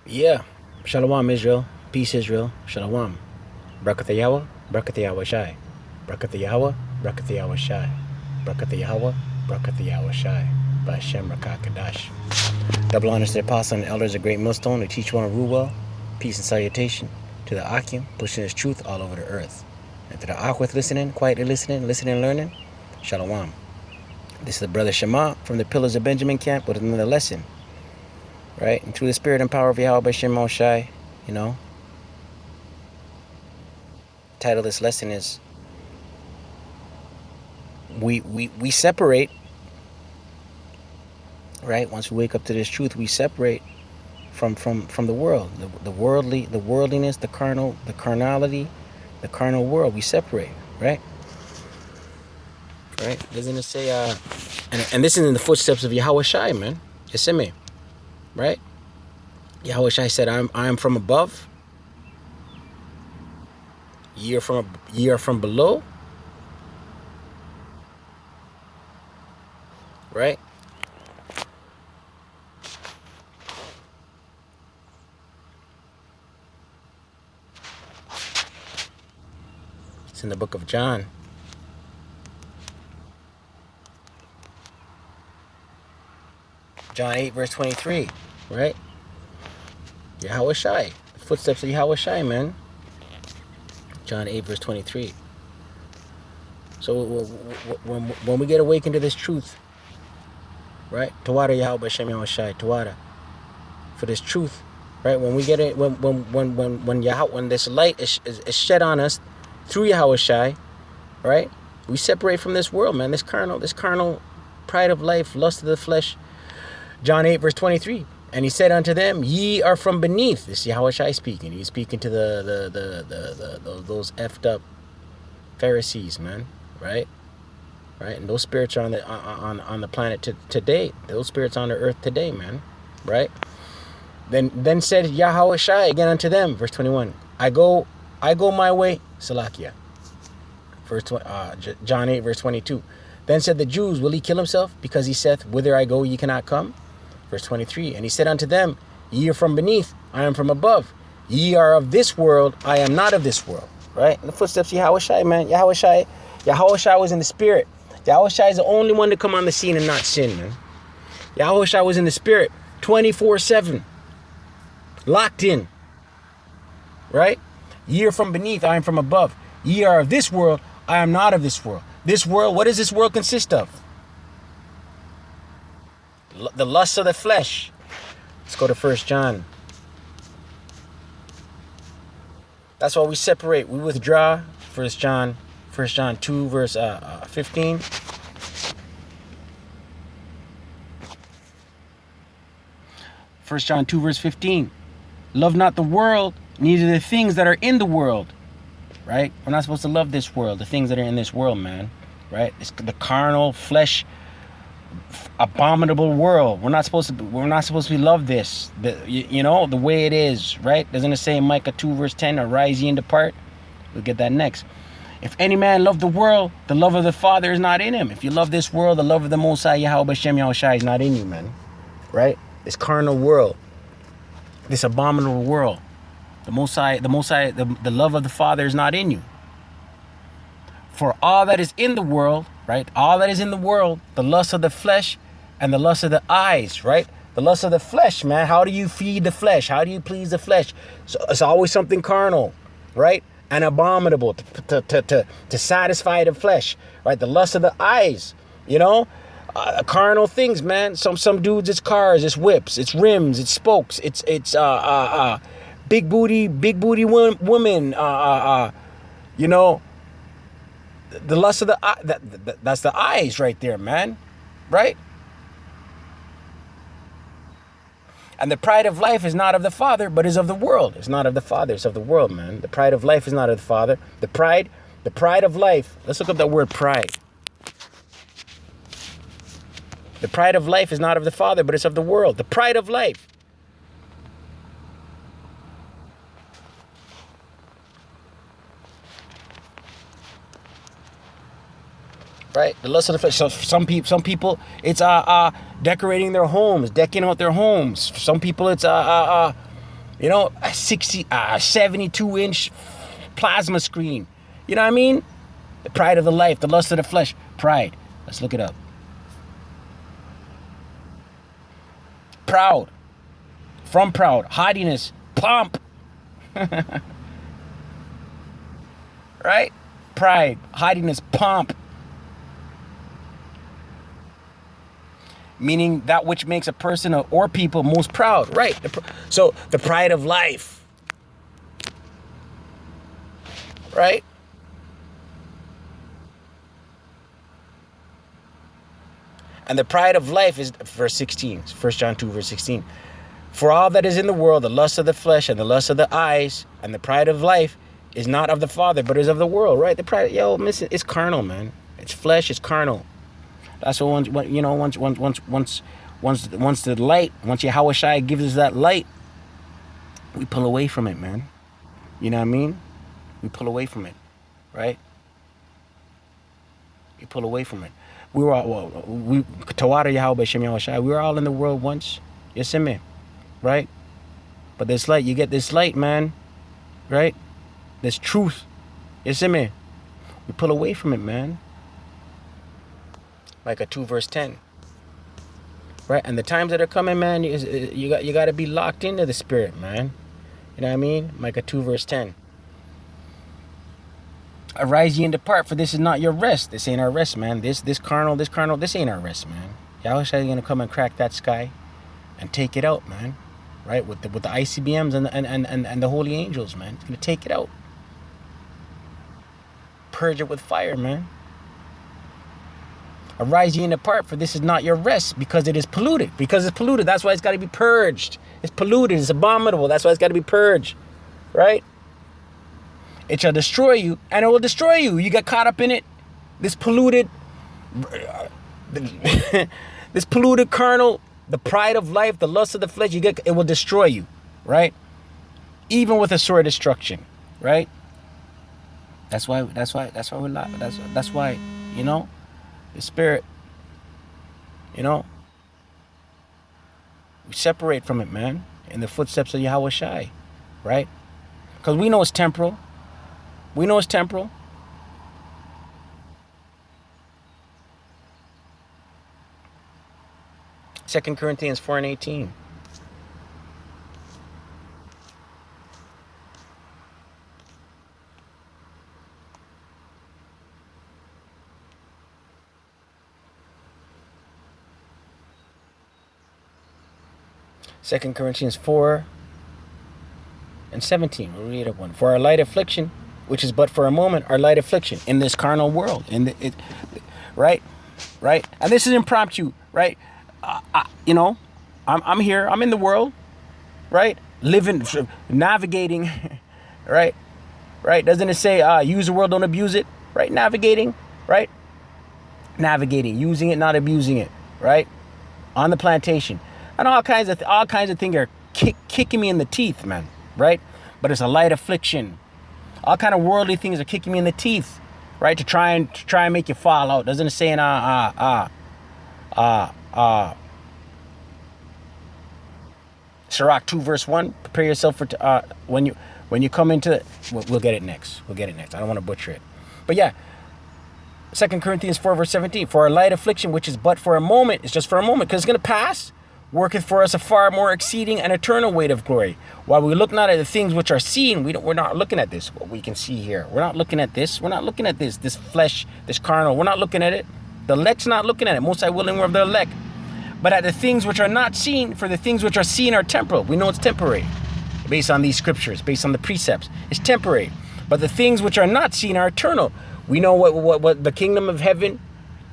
Yeah. Shalom, Israel. Peace, Israel. Shalom. Barakatha YaHaWah, Barakatha YaHaWaShi. Barakatha YaHaWah, Barakatha YaHaWaShi. Barakatha YaHaWah, Barakatha YaHaWaShi. BaHaSham, Qadash. Double honors to the apostle and the elders of Great Millstone who teach one to rule well. Peace and salutation to the Akim, pushing his truth all over the earth. And to the Akwith listening, quietly listening, and learning. Shalom. This is the brother Shema from the Pillars of Benjamin camp with another lesson. Right? And through the spirit and power of YaHaWah BaHaSham Shai, title of this lesson is we separate, right? Once we wake up to this truth, we separate from the world, the worldliness, the carnality, the carnal world. We separate, right? Right? Doesn't it say and this is in the footsteps of YaHaWaShi, man. You see me? Right? YaHaWaShi said, I am from above. Ye are from below. Right? It's in the book of John. John 8, verse 23. Right? YaHaWaShi. The footsteps of YaHaWaShi, man. John 8, verse 23. So when we get awakened to this truth, right? Tawada YaHaWah BaHaSham YaHaWaShi, Tawada. For this truth, right? When we get it, when this light is shed on us through YaHaWaShi, right? We separate from this world, man. This carnal pride of life, lust of the flesh. John 8, verse 23. And he said unto them, ye are from beneath. This is YaHaWaShi speaking. He's speaking to those effed up Pharisees, man. Right? Right? And those spirits are on the planet today. Those spirits on the earth today, man. Right? Then said YaHaWaShi again unto them, verse 21. I go my way, Salakia. John 8, verse 22. Then said the Jews, will he kill himself? Because he saith, whither I go, ye cannot come. Verse 23. And he said unto them, ye are from beneath, I am from above. Ye are of this world, I am not of this world. Right? In the footsteps of YaHaWaShi, man. YaHaWaShi was in the spirit. YaHaWaShi is the only one to come on the scene and not sin, man. YaHaWaShi was in the spirit 24/7. Locked in. Right? Ye are from beneath, I am from above. Ye are of this world, I am not of this world. This world, what does this world consist of? The lusts of the flesh. Let's go to 1 John. That's why we separate. We withdraw. 1 John 2, verse 15. 1 John 2, verse 15. Love not the world, neither the things that are in the world. Right? We're not supposed to love this world, the things that are in this world, man. Right? It's the carnal, flesh, abominable world. We're not supposed to love this. The way it is, right? Doesn't it say in Micah 2, verse 10, arise ye and depart? We'll get that next. If any man love the world, the love of the Father is not in him. If you love this world, the love of the Most High YaHaWah BaHaSham YaHaWaShi is not in you, man. Right? This carnal world, this abominable world. The love of the Father is not in you. For all that is in the world, right? All that is in the world, the lust of the flesh and the lust of the eyes, right? The lust of the flesh, man. How do you feed the flesh? How do you please the flesh? So it's always something carnal, right? And abominable to satisfy the flesh, right? The lust of the eyes, carnal things, man. Some dudes, it's cars, it's whips, it's rims, it's spokes, it's big booty women, the lust of the eye, that's the eyes right there, man. Right? And the pride of life is not of the Father, but is of the world. It's not of the Father, it's of the world, man. The pride of life is not of the Father. The pride of life. Let's look up that word pride. The pride of life is not of the Father, but it's of the world. The pride of life. Right? The lust of the flesh. So some people, it's decorating their homes, decking out their homes. Some people, it's You know, a 72-inch plasma screen. You know what I mean? The pride of the life, the lust of the flesh. Pride. Let's look it up. Proud. From proud. Haughtiness. Pomp. Right? Pride. Haughtiness. Pomp. Meaning that which makes a person or people most proud. Right? So the pride of life. Right? And the pride of life is verse 16. 1 John 2 verse 16. For all that is in the world, the lust of the flesh and the lust of the eyes and the pride of life is not of the Father, but is of the world, right? The pride, it's carnal, man. It's flesh, it's carnal. That's what once the light, once YaHaWaShi gives us that light, we pull away from it, man. You know what I mean? We pull away from it, right? We pull away from it. We were all, Tawada YaHaWah BaHaSham YaHaWaShi, we were all in the world once. Yes, me, right? But this light, you get this light, man, right? This truth. Yes, me. We pull away from it, man. Micah 2 verse 10. Right? And the times that are coming, man, you got to be locked into the spirit, man. You know what I mean? Micah 2 verse 10. Arise ye and depart, for this is not your rest. This ain't our rest, man. This carnal, this ain't our rest, man. YaHaWaShi is gonna come and crack that sky and take it out, man. Right? With the ICBMs and the holy angels, man. It's gonna take it out. Purge it with fire, man. Arise ye and depart, for this is not your rest, because it is polluted. Because it's polluted, that's why it's gotta be purged. It's polluted, it's abominable, that's why it's gotta be purged. Right? It shall destroy you, and it will destroy you. You get caught up in it. This polluted, this polluted carnal, the pride of life, the lust of the flesh. It will destroy you, right? Even with a sore destruction, right? That's why we lie. That's why, you know, the spirit, you know, we separate from it, man, in the footsteps of YaHaWaShi, right? Because we know it's temporal. We know it's temporal. Second Corinthians 4 and 18. Second Corinthians 4 and 17. We'll read it one. For our light affliction, which is but for a moment, our light affliction in this carnal world, right? And this is impromptu, right? You know, I'm here, I'm in the world, right? Living, navigating, right? Doesn't it say, use the world, don't abuse it, right? Navigating, right? Navigating, using it, not abusing it, right? On the plantation, and all kinds of things are kicking me in the teeth, man, right? But it's a light affliction. All kind of worldly things are kicking me in the teeth, right? To try and make you fall out. Doesn't it say in Sirach 2 verse 1? Prepare yourself for when you come into it. We'll get it next. I don't want to butcher it, but yeah. 2 Corinthians 4 verse 17. For our light affliction, which is but for a moment, it's just for a moment, because it's gonna pass. Worketh for us a far more exceeding and eternal weight of glory. While we look not at the things which are seen, we're not looking at this, what we can see here. We're not looking at this. We're not looking at this flesh, this carnal. We're not looking at it. The elect's not looking at it. Most I willing were of the elect. But at the things which are not seen, for the things which are seen are temporal. We know it's temporary, based on these scriptures, based on the precepts. It's temporary. But the things which are not seen are eternal. We know what the kingdom of heaven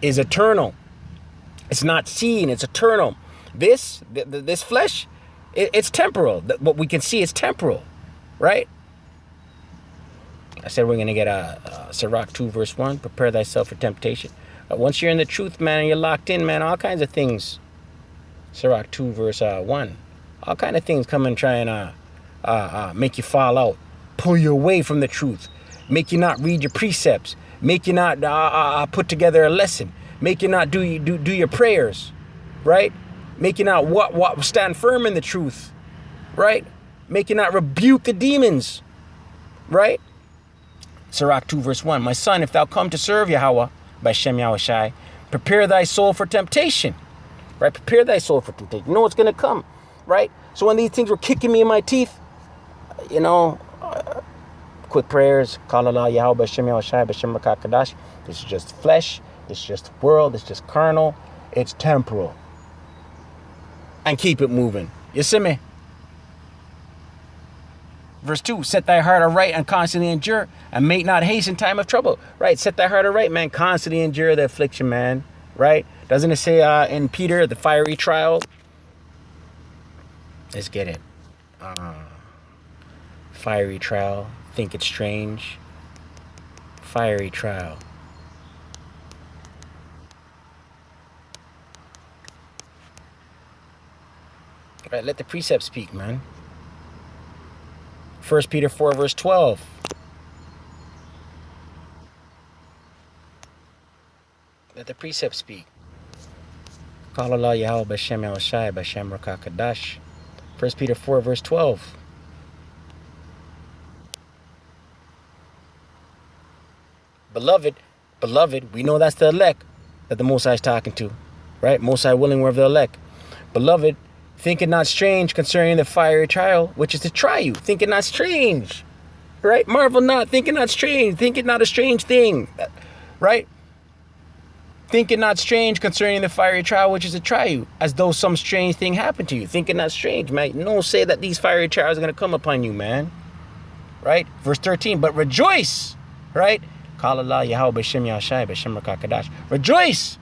is eternal. It's not seen, it's eternal. This flesh, it's temporal. What we can see is temporal, right? I said we're going to get Sirach 2 verse 1. Prepare thyself for temptation. Once you're in the truth, man, and you're locked in, man, all kinds of things. Sirach 2 verse 1. All kind of things come and try and make you fall out. Pull you away from the truth. Make you not read your precepts. Make you not put together a lesson. Make you not do your prayers, right? Make you not stand firm in the truth, right? Make you not rebuke the demons. Right? Sirach 2 verse 1. My son, if thou come to serve YaHaWah, BaHaSham YaHaWaShi, prepare thy soul for temptation. Right? Prepare thy soul for temptation. You know what's going to come. Right? So when these things were kicking me in my teeth, you know, quick prayers. Call Allah, YaHaWah, BaHaSham YaHaWaShi, BaHaSham Qadash. This is just flesh. This is just world. This is just carnal. It's temporal. And keep it moving. You see me? Verse 2, set thy heart aright and constantly endure, and make not haste in time of trouble. Right, set thy heart aright, man. Constantly endure the affliction, man. Right? Doesn't it say in Peter, the fiery trial? Let's get it. Fiery trial. Think it's strange. Fiery trial. Right, let the precept speak, man. 1 Peter 4 verse 12. Let the precept speak. Call Allah YaHaWah BaHaSham YaHaWaShi BaHaSham Qadash. 1 Peter 4 verse 12. Beloved, we know that's the elect that the Most High is talking to. Right? Most High willing, we're of the elect. Beloved, think it not strange concerning the fiery trial, which is to try you. Think it not strange. Right? Marvel not. Think it not strange. Think it not a strange thing. Right? Think it not strange concerning the fiery trial, which is to try you, as though some strange thing happened to you. Think it not strange, man. No say that these fiery trials are going to come upon you, man. Right? Verse 13. But rejoice. Right? Call Allah YaHaWah BaHaSham YaHaWaShi BaHaSham Qadash. Rejoice,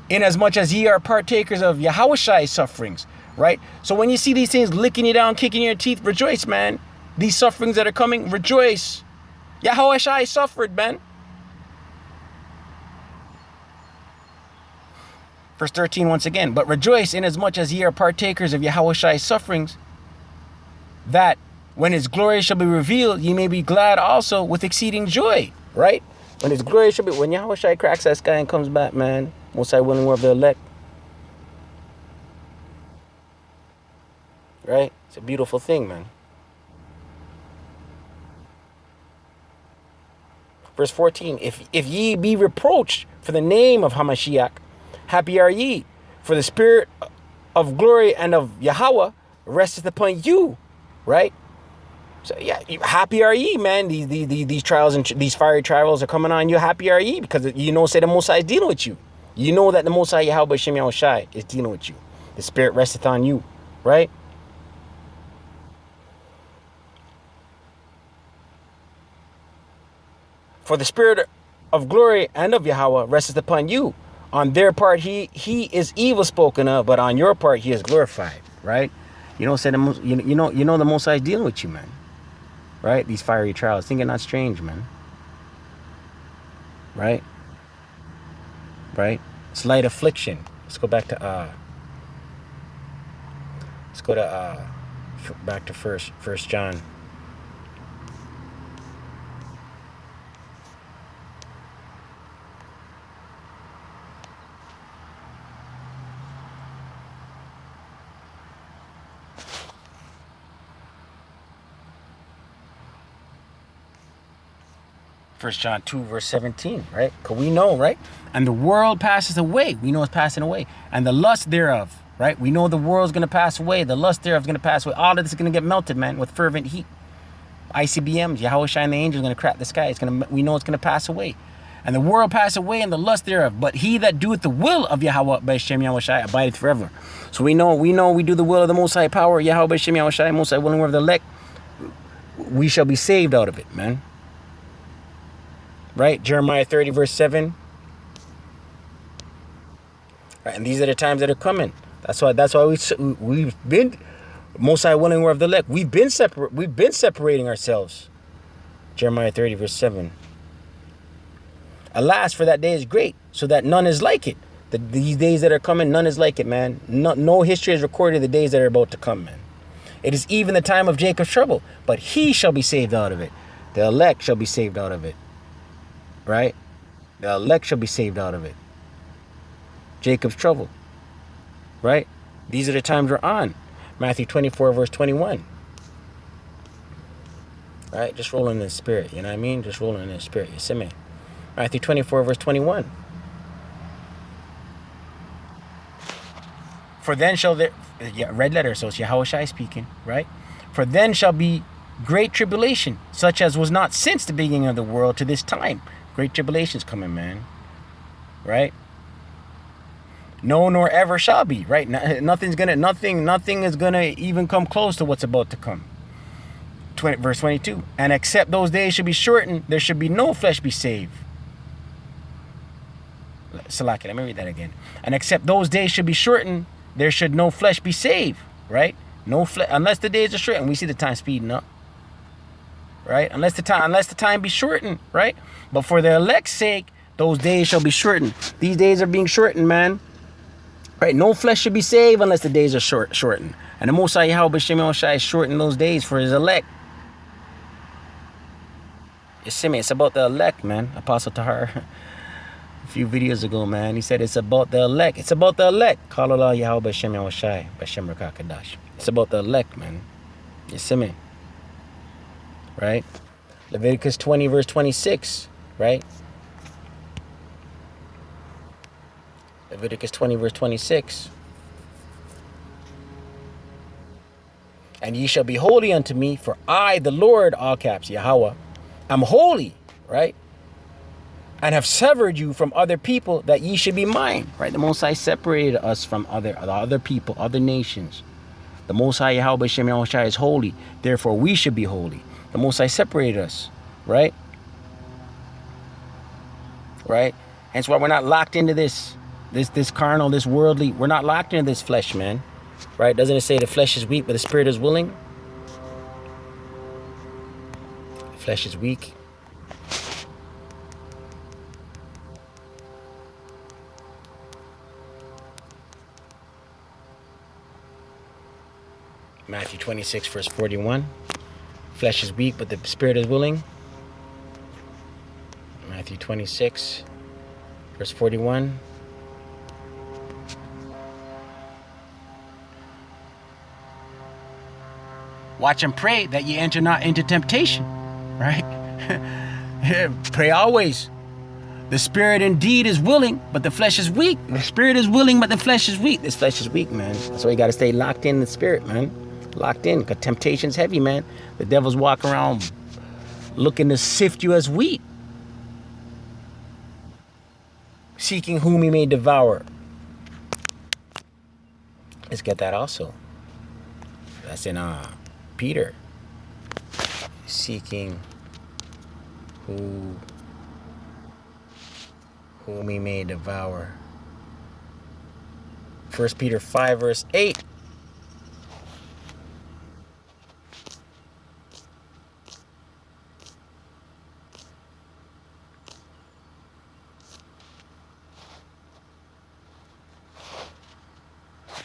inasmuch as ye are partakers of YaHaWashi's sufferings. Right? So when you see these things licking you down, kicking your teeth, rejoice, man. These sufferings that are coming, rejoice. YaHaWaShi suffered, man. Verse 13 once again. But rejoice, inasmuch as ye are partakers of YaHaWashi's sufferings, that when his glory shall be revealed, ye may be glad also with exceeding joy. Right? When his glory shall be, when YaHaWaShi cracks that sky and comes back, man, Most High willing, we're of the elect. Right? It's a beautiful thing, man. Verse 14. If ye be reproached for the name of Hamashiach, happy are ye, for the spirit of glory and of YaHaWah resteth upon you. Right? So yeah, happy are ye, man. These trials and these fiery trials are coming on you. Happy are ye, because you know, say the Most High is dealing with you. You know that the Most High YaHaWah BaHaSham YaHaWaShi is dealing with you. The spirit resteth on you. Right? For the spirit of glory and of YaHaWah resteth upon you. On their part, he is evil spoken of, but on your part, he is glorified. Right? You know, say the you know the Most High is dealing with you, man. Right? These fiery trials. Think it not strange, man. Right? Right? Slight affliction. Let's go back to back to First John. First John 2 verse 17, right? Because we know, right? And the world passes away. We know it's passing away. And the lust thereof, right? We know the world's going to pass away. The lust thereof is going to pass away. All of this is going to get melted, man, with fervent heat. ICBMs, YaHaWaShi and the angels are going to crack the sky. We know it's going to pass away. And the world pass away and the lust thereof. But he that doeth the will of YaHaWah BaHaSham YaHaWaShi abideth forever. So we know we do the will of the Most High power, YaHaWah BaHaSham YaHaWaShi, Most High willing, we're of the elect. We shall be saved out of it, man. Right? Jeremiah 30 verse 7. Right, and these are the times that are coming. That's why we've been, Most High willing, we're of the elect. We've been separating ourselves. Jeremiah 30 verse 7. Alas, for that day is great, so that none is like it. These days that are coming, none is like it, man. No history has recorded the days that are about to come, man. It is even the time of Jacob's trouble, but he shall be saved out of it. The elect shall be saved out of it. Right? The elect shall be saved out of it. Jacob's trouble. Right? These are the times we're on. Matthew 24 verse 21. Right? Just rolling in the spirit. You know what I mean? Just rolling in the spirit. You see me? Matthew 24, verse 21. For then shall there... Yeah, red letter, so it's YaHaWaShi speaking, right? For then shall be great tribulation, such as was not since the beginning of the world to this time. Great tribulation's coming, man. Right? No, nor ever shall be, right? Nothing is gonna even come close to what's about to come. Verse 22. And except those days should be shortened, there should be no flesh be saved. Salaki, let me read that again. And except those days should be shortened, there should no flesh be saved, right? No flesh, unless the days are shortened. We see the time speeding up, right? Unless the time be shortened, right? But for the elect's sake, those days shall be shortened. These days are being shortened, man. Right? No flesh should be saved unless the days are shortened. And the Most High YaHaWah is shortening those days for his elect. You see me? It's about the elect, man. Apostle Tahar, a few videos ago, man, he said it's about the elect. It's about the elect. Call Allah YaHaWah YaHaWaShi Qadash. It's about the elect, man. You see me? Right? Leviticus 20, verse 26, right? Leviticus 20, verse 26. And ye shall be holy unto me, for I, the Lord, all caps, YaHaWah, am holy, right? And have severed you from other people, that ye should be mine, right? The Most High separated us from other people, other nations. The Most High YaHaWah is holy, therefore we should be holy. The Most High separated us, right? Right? Hence why we're not locked into this carnal, this worldly. We're not locked into this flesh, man. Right? Doesn't it say the flesh is weak, but the spirit is willing? The flesh is weak. Matthew 26, verse 41. Flesh is weak, but the spirit is willing. Matthew 26, verse 41. Watch and pray that ye enter not into temptation. Right? Pray always. The spirit indeed is willing, but the flesh is weak. The spirit is willing, but the flesh is weak. This flesh is weak, man. That's why you got to stay locked in the spirit, man. Locked in, because temptation's heavy, man. The devil's walking around looking to sift you as wheat, seeking whom he may devour. Let's get that also. That's in Peter. Seeking whom he may devour. 1 Peter 5, verse 8.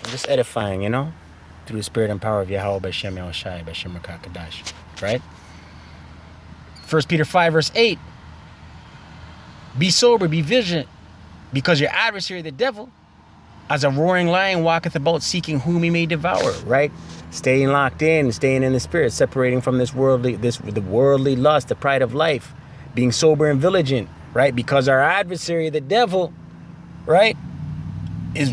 Just edifying, you know, through the spirit and power of YaHaWah YaHaWaShi Qadash, right? 1 Peter 5, verse 8. Be sober, be vigilant, because your adversary, the devil, as a roaring lion, walketh about seeking whom he may devour, right? Staying locked in, staying in the spirit, separating from the worldly lust, the pride of life, being sober and vigilant, right? Because our adversary, the devil, right, is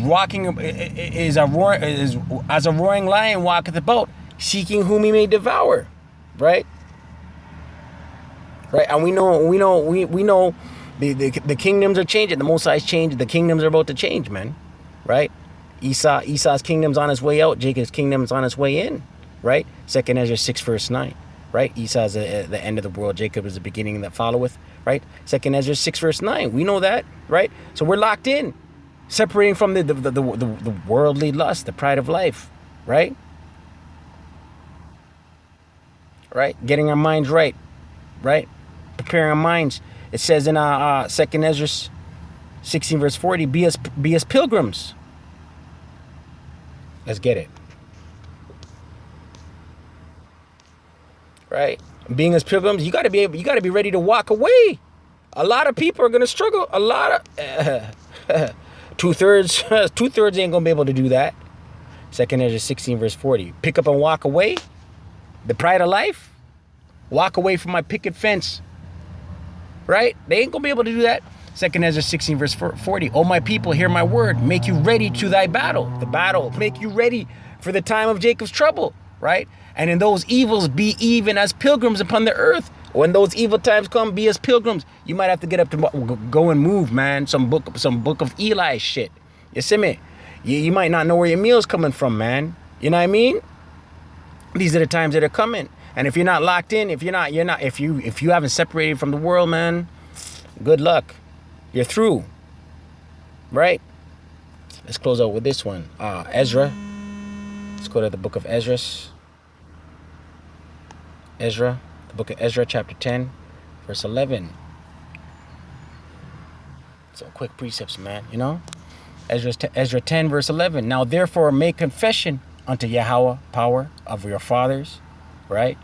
as a roaring lion walketh about, seeking whom he may devour, right? Right, and we know the kingdoms are changing. The Most High's changed. The kingdoms are about to change, man. Right? Esau's kingdom's on its way out. Jacob's kingdom's on its way in. Right? 2 Ezra 6, verse 9. Right? Esau's the end of the world. Jacob is the beginning that followeth. Right? 2 Ezra 6, verse 9. We know that. Right? So we're locked in. Separating from the worldly lust, the pride of life. Right? Right? Getting our minds right. Right? Preparing our minds. It says in 2 Ezra 16, verse 40, be as pilgrims. Let's get it. Right? Being as pilgrims, you gotta be ready to walk away. A lot of people are gonna struggle. A lot of two-thirds ain't gonna be able to do that. 2 Ezra 16, verse 40. Pick up and walk away. The pride of life. Walk away from my picket fence. Right? They ain't gonna be able to do that. 2 Ezra 16 verse 40. Oh my people, hear my word. Make you ready to thy battle. The battle. Make you ready for the time of Jacob's trouble. Right? And in those evils, be even as pilgrims upon the earth. When those evil times come, be as pilgrims. You might have to get up to go and move, man. Some book of Eli shit. You see me? You might not know where your meal's coming from, man. You know what I mean? These are the times that are coming. And if you're not locked in, if you haven't separated from the world, man, good luck. You're through. Right? Let's close out with this one. Ezra. Let's go to the book of Ezra. Ezra. The book of Ezra, chapter 10, verse 11. Some quick precepts, man, you know? Ezra 10, verse 11. Now, therefore, make confession unto YaHaWah, power of your fathers, right?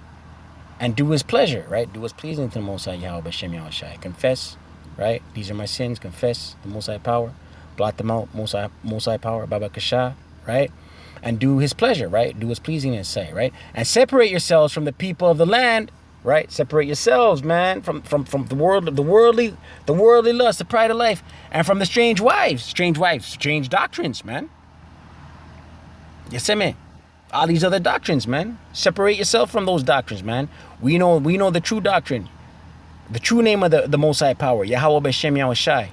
And do his pleasure, right? Do what's pleasing to the Most High, YaHaWah, BaHaSham, YaHaWaShi. Confess, right? These are my sins. Confess the Most High power. Blot them out, Most High power, Barakatha, right? And do his pleasure, right? Do what's pleasing in his sight, right? And separate yourselves from the people of the land, right? Separate yourselves, man, from the worldly lust, the pride of life, and from the strange wives, strange doctrines, man. You see me? All these other doctrines, man. Separate yourself from those doctrines, man. We know the true doctrine, the true name of the Most High power, YaHaWah, BaHaSham, YaHaWaShi,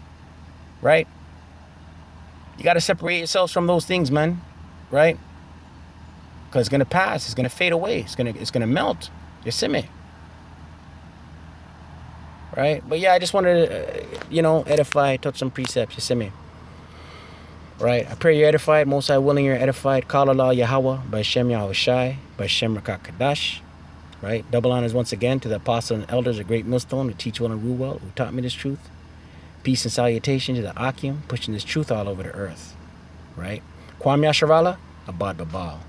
right? You got to separate yourselves from those things, man, right? Because it's gonna pass, it's gonna fade away, it's gonna melt. You see me? Right? But yeah, I just wanted to, edify, touch some precepts. You see me? Right? I pray you're edified. Most High willing you're edified. Call Allah YaHaWah, BaHaSham, YaHaWaShi, BaHaSham, Qadash. Right? Double honors once again to the apostles and elders, a great millstone, who teach well and rule well, who taught me this truth. Peace and salutation to the Akim, pushing this truth all over the earth. Right? Kwam Yasharala, Abad Babal.